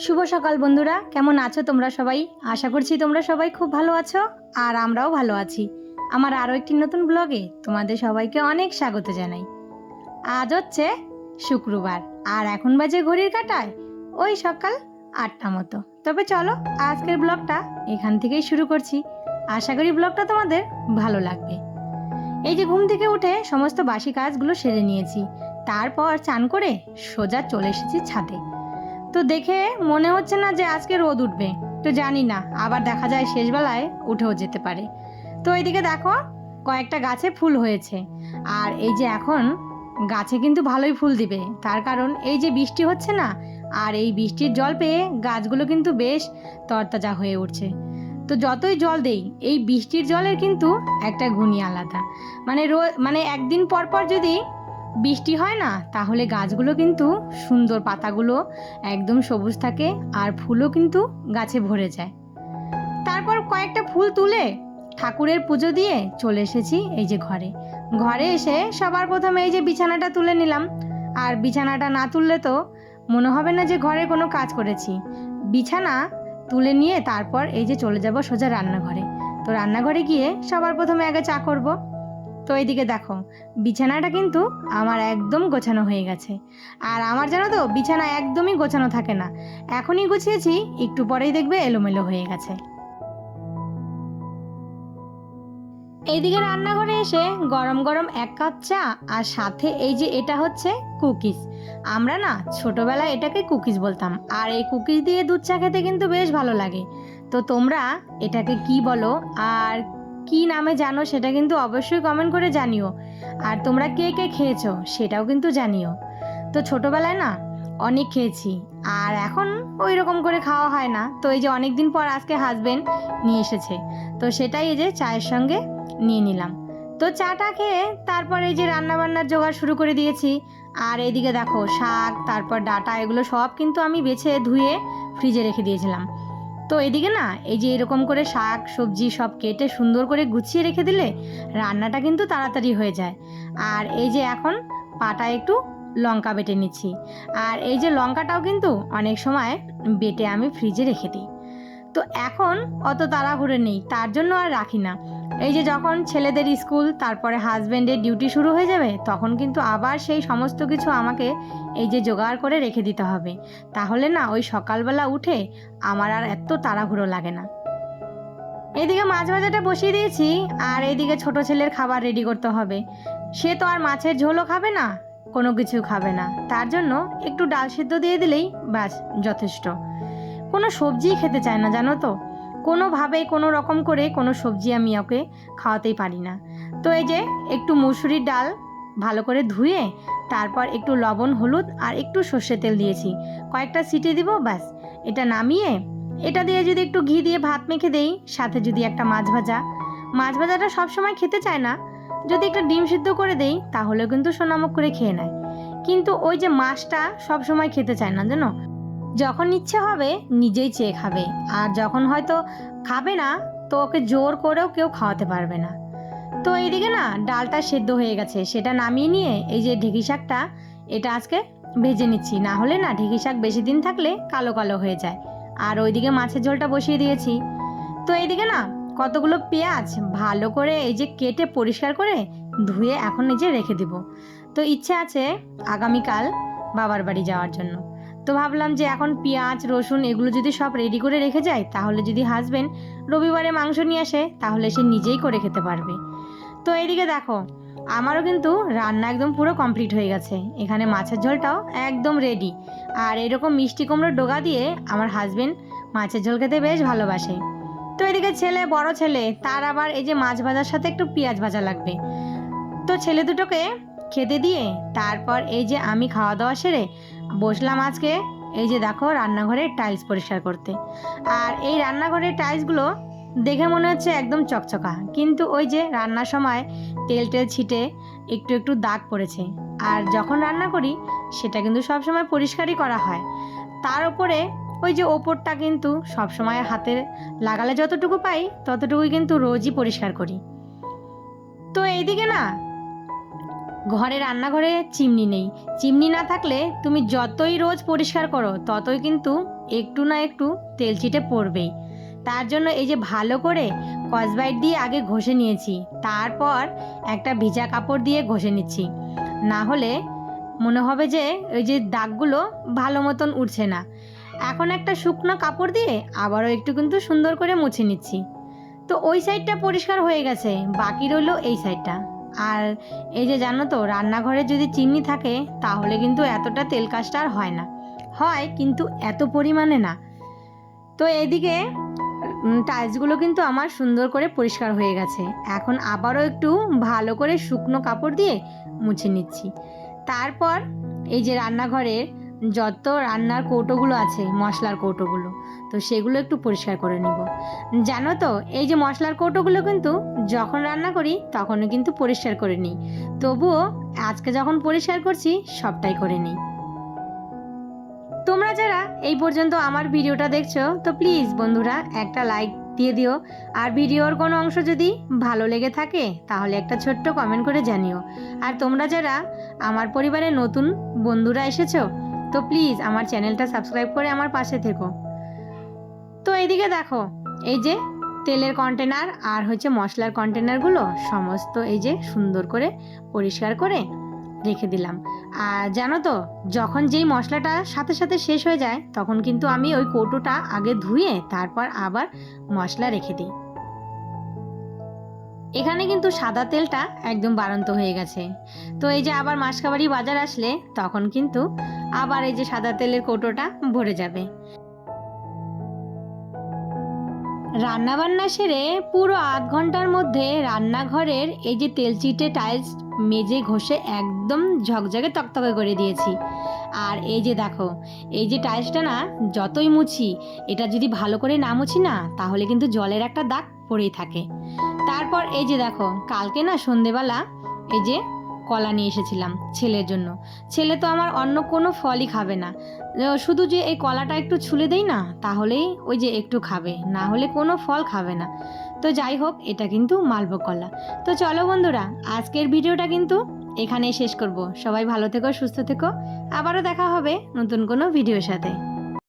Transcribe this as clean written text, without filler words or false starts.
শুভ সকাল বন্ধুরা, কেমন আছো তোমরা সবাই? আশা করছি তোমরা সবাই খুব ভালো আছো আর আমরাও ভালো আছি। আমার আরও একটি নতুন ব্লগে তোমাদের সবাইকে অনেক স্বাগত জানাই। আজ হচ্ছে শুক্রবার আর এখন বাজে ঘড়ির কাঁটায় ওই সকাল 8টা মতো। তবে চলো আজকের ব্লগটা এখান থেকেই শুরু করছি। আশা করি ব্লগটা তোমাদের ভালো লাগবে। এই যে ঘুম থেকে উঠে সমস্ত বাসি কাজগুলো সেরে নিয়েছি, তারপর চান করে সোজা চলে এসেছি ছাদে। তো দেখে মনে হচ্ছে না যে আজকে রোদ উঠবে, তো জানি না, আবার দেখা যায় শেষবেলায় উঠেও যেতে পারে। তো এইদিকে দেখো কয়েকটা গাছে ফুল হয়েছে, আর এই যে এখন গাছে কিন্তু ভালোই ফুল দিবে, তার কারণ এই যে বৃষ্টি হচ্ছে না, আর এই বৃষ্টির জল পেয়ে গাছগুলো কিন্তু বেশ তরতাজা হয়ে উঠছে। তো যতই জল দেই, এই বৃষ্টির জলের কিন্তু একটা গুণই আলাদা। মানে একদিন পর পর যদি বৃষ্টি হয় না, তাহলে গাছগুলো কিন্তু সুন্দর, পাতাগুলো একদম সবুজ থাকে আর ফুলও কিন্তু গাছে ভরে যায়। তারপর কয়েকটা ফুল তুলে ঠাকুরের পুজো দিয়ে চলে এসেছি এই যে ঘরে এসে সবার প্রথমে এই যে বিছানাটা তুলে নিলাম। আর বিছানাটা না তুললে তো মনে হবে না যে ঘরে কোনো কাজ করেছি। বিছানা তুলে নিয়ে তারপর এই যে চলে যাব সোজা রান্নাঘরে। তো রান্নাঘরে গিয়ে সবার প্রথমে আগে চা করব। তো এইদিকে দেখো বিছানাটা কিন্তু আমার একদম গোছানো হয়ে গেছে। আর আমার জানো তো বিছানা একদমই গোছানো থাকে না, এখনই গুছিয়েছি একটু পরেই দেখবে এলোমেলো হয়ে গেছে। এইদিকে রান্নাঘরে এসে গরম গরম 1 কাপ চা, আর সাথে এই যে এটা হচ্ছে কুকিজ। আমরা না ছোটবেলায় এটাকে কুকিজ বলতাম, আর এই কুকিজ দিয়ে দুধ চা খেতে কিন্তু বেশ ভালো লাগে। তো তোমরা এটাকে কি বলো আর কি নামে জানো সেটা কিন্তু অবশ্যই কমেন্ট করে জানিও। আর তোমরা কে কে খেয়েছো সেটাও কিন্তু জানিও। তো ছোটবেলায় না অনেক খেয়েছি, আর এখন ওই রকম করে খাওয়া হয় না। তো এই যে অনেক দিন পর আজকে হাজবেন্ড নিয়ে এসেছে, তো সেটাই এই যে চায়ের সঙ্গে নিয়ে নিলাম। তো চাটা খেয়ে তারপর এই যে রান্নাবান্নার জোগাড় শুরু করে দিয়েছি। আর এইদিকে দেখো শাক, তারপর ডাঁটা, এগুলো সব কিন্তু আমি বেছে ধুয়ে ফ্রিজে রেখে দিয়েছিলাম। তো এদিকে না এই যে এরকম করে শাক সবজি সব কেটে সুন্দর করে গুছিয়ে রেখে দিলে রান্নাটা কিন্তু তাড়াতাড়ি হয়ে যায়। আর এই যে এখন পাটায় একটু লঙ্কা বেটে নিচ্ছি, আর এই যে লঙ্কাটাও কিন্তু অনেক সময় বেটে আমি ফ্রিজে রেখে দিই। তো এখন অত তাড়াহুড়ো নেই, তার জন্য আর রাখি না। এই যে যখন ছেলেদের স্কুল, তারপরে হাজব্যান্ডের ডিউটি শুরু হয়ে যাবে, তখন কিন্তু আবার সেই সমস্ত কিছু আমাকে এই যে জোগাড় করে রেখে দিতে হবে। তাহলে না ওই সকালবেলা উঠে আমার আর এত তাড়াহুড়ো লাগে না। এইদিকে মাছ ভাজাটা বসিয়ে দিয়েছি, আর এইদিকে ছোট ছেলের খাবার রেডি করতে হবে। সে তো আর মাছের ঝোলও খাবে না, কোনো কিছু খাবে না, তার জন্য একটু ডাল সিদ্ধ দিয়ে দিলেই ব্যাস যথেষ্ট। কোনো সবজিই খেতে চায় না জানো তো, কোনোভাবেই কোনো রকম করে কোনো সবজি আমি ওকে খাওয়াতেই পারি না। তো এই যে একটু মুসুরির ডাল ভালো করে ধুয়ে তারপর একটু লবণ হলুদ আর একটু সর্ষে তেল দিয়েছি, কয়েকটা সিটি দিব, ব্যাস এটা নামিয়ে এটা দিয়ে যদি একটু ঘি দিয়ে ভাত মেখে দেই, সাথে যদি একটা মাছ ভাজাটা সবসময় খেতে চায় না, যদি একটা ডিম সিদ্ধ করে দেই তাহলে কিন্তু সোনামুখ করে খেয়ে নেয়। কিন্তু ওই যে মাছটা সবসময় খেতে চায় না জানো, যখন ইচ্ছে হবে নিজেই চেয়ে খাবে, আর যখন হয়তো খাবে না তো ওকে জোর করেও কেউ খাওয়াতে পারবে না। তো এইদিকে না ডালটা সেদ্ধ হয়ে গেছে, সেটা নামিয়ে নিয়ে এই যে ঢেঁকি শাকটা এটা আজকে ভেজে নিচ্ছি, না হলে না ঢেঁকি শাক বেশি দিন থাকলে কালো কালো হয়ে যায়। আর ওইদিকে মাছের ঝোলটা বসিয়ে দিয়েছি। তো এইদিকে না কতগুলো পেঁয়াজ ভালো করে এই যে কেটে পরিষ্কার করে ধুয়ে এখন এই যে রেখে দিব। তো ইচ্ছে আছে আগামীকাল বাবার বাড়ি যাওয়ার জন্য। তো ভাবলাম যে এখন পেঁয়াজ রসুন এগুলো যদি সব রেডি করে রেখে যায়, তাহলে যদি হাজবেন্ড রবিবারে মাংস নিয়ে আসে তাহলে সে নিজেই করে খেতে পারবে। তো এইদিকে দেখো আমারও কিন্তু রান্না একদম পুরো কমপ্লিট হয়ে গেছে, এখানে মাছের ঝোলটাও একদম রেডি। আর এরকম মিষ্টি কুমড়োর ডগা দিয়ে আমার হাজবেন্ড মাছের ঝোল খেতে বেশ ভালোবাসে। তো এদিকে বড় ছেলে, তার আবার এই যে মাছ ভাজার সাথে একটু পেঁয়াজ ভাজা লাগবে। তো ছেলে দুটোকে খেতে দিয়ে তারপর এই যে আমি খাওয়া দাওয়া সেরে বসলাম আজকে এই যে দেখো রান্নাঘরের টাইলস পরিষ্কার করতে। আর এই রান্নাঘরের টাইলসগুলো দেখে মনে হচ্ছে একদম চকচকা, কিন্তু ওই যে রান্নার সময় তেল ছিটে একটু একটু দাগ পড়েছে। আর যখন রান্না করি সেটা কিন্তু সবসময় পরিষ্কারই করা হয়, তার উপরে ওই যে ওপরটা কিন্তু সবসময় হাতে লাগালে যতটুকু পাই ততটুকুই কিন্তু রোজই পরিষ্কার করি। তো এইদিকে না ঘরে রান্নাঘরে চিমনি নেই। চিমনি না থাকলে তুমি যতই রোজ পরিষ্কার করো ততই কিন্তু একটু না একটু তেল চিটে পড়বেই। তার জন্য এই যে ভালো করে স্কচব্রাইট দিয়ে আগে ঘষে নিয়েছি, তারপর একটা ভিজা কাপড় দিয়ে ঘষে নিচ্ছি। না হলে মনে হবে যে ওই যে দাগগুলো ভালো মতন উঠছে না। এখন একটা শুকনো কাপড় দিয়ে আবারও একটু কিন্তু সুন্দর করে মুছে নিচ্ছি। তো ওই সাইডটা পরিষ্কার হয়ে গেছে, বাকি রইলো এই সাইডটা। আর এই যে জানো তো, রান্নাঘরে যদি চিমনি থাকে তাহলে কিন্তু এতটা তেল কাজটা আর হয় না, হয় কিন্তু এত পরিমাণে না। তো এইদিকে টাইলসগুলো কিন্তু আমার সুন্দর করে পরিষ্কার হয়ে গেছে। এখন আবারও একটু ভালো করে শুকনো কাপড় দিয়ে মুছে নিচ্ছি। তারপর এই যে রান্নাঘরের যত রান্নার কৌটোগুলো আছে, মশলার কৌটোগুলো, তো সেগুলো একটু পরিষ্কার করে নিব। জানো তো, এই যে মশলার কৌটোগুলো কিন্তু যখন রান্না করি তখনও কিন্তু পরিষ্কার করে নিই, তবুও আজকে যখন পরিষ্কার করছি সবটাই করে নিই। তোমরা যারা এই পর্যন্ত আমার ভিডিওটা দেখছো, তো প্লিজ বন্ধুরা একটা লাইক দিয়ে দিও। আর ভিডিওর কোনো অংশ যদি ভালো লেগে থাকে তাহলে একটা ছোট্ট কমেন্ট করে জানিও। আর তোমরা যারা আমার পরিবারে নতুন বন্ধুরা এসেছো, তো প্লিজ আমার চ্যানেলটা সাবস্ক্রাইব করে আমার পাশে থেকো। তো এইদিকে দেখো, এই যে তেলের কন্টেনার আর হচ্ছে মশলার কন্টেনারগুলো সমস্ত এই যে সুন্দর করে পরিষ্কার করে রেখে দিলাম। আর জানো তো, যখন যেই মশলাটা সাথে সাথে শেষ হয়ে যায় তখন কিন্তু আমি ওই কৌটোটা আগে ধুয়ে তারপর আবার মশলা রেখে দিই। এখানে কিন্তু সাদা তেলটা একদম বাড়ন্ত হয়ে গেছে। তো এই যে আবার মাসকাবাড়ি বাজার আসলে তখন কিন্তু আবার এই যে সাদা তেলের কৌটোটা ভরে যাবে। রান্নাবান্না সেরে পুরো আধ ঘন্টার মধ্যে রান্নাঘরের এই যে তেলচিটে টাইলস মেজে ঘষে একদম ঝকঝকে তকতকে করে দিয়েছি। আর এই যে দেখো, এই যে টাইলসটা না যতই মুছি, এটা যদি ভালো করে না মুছি না তাহলে কিন্তু জলের একটা দাগ পড়েই থাকে। তারপর এই যে দেখো, কালকে না সন্ধেবেলা এই যে কলা নিয়ে এসেছিলাম ছেলের জন্য। ছেলে তো আমার অন্য কোনো ফলই খাবে না, শুধু যে এই কলাটা একটু ছুলে দেই না তাহলেই ওই যে একটু খাবে, না হলে কোনো ফল খাবে না। তো যাই হোক, এটা কিন্তু মালভোগ কলা। তো চলো বন্ধুরা, আজকের ভিডিওটা কিন্তু এখানেই শেষ করব। সবাই ভালো থেকো, সুস্থ থেকো, আবারও দেখা হবে নতুন কোনো ভিডিওর সাথে।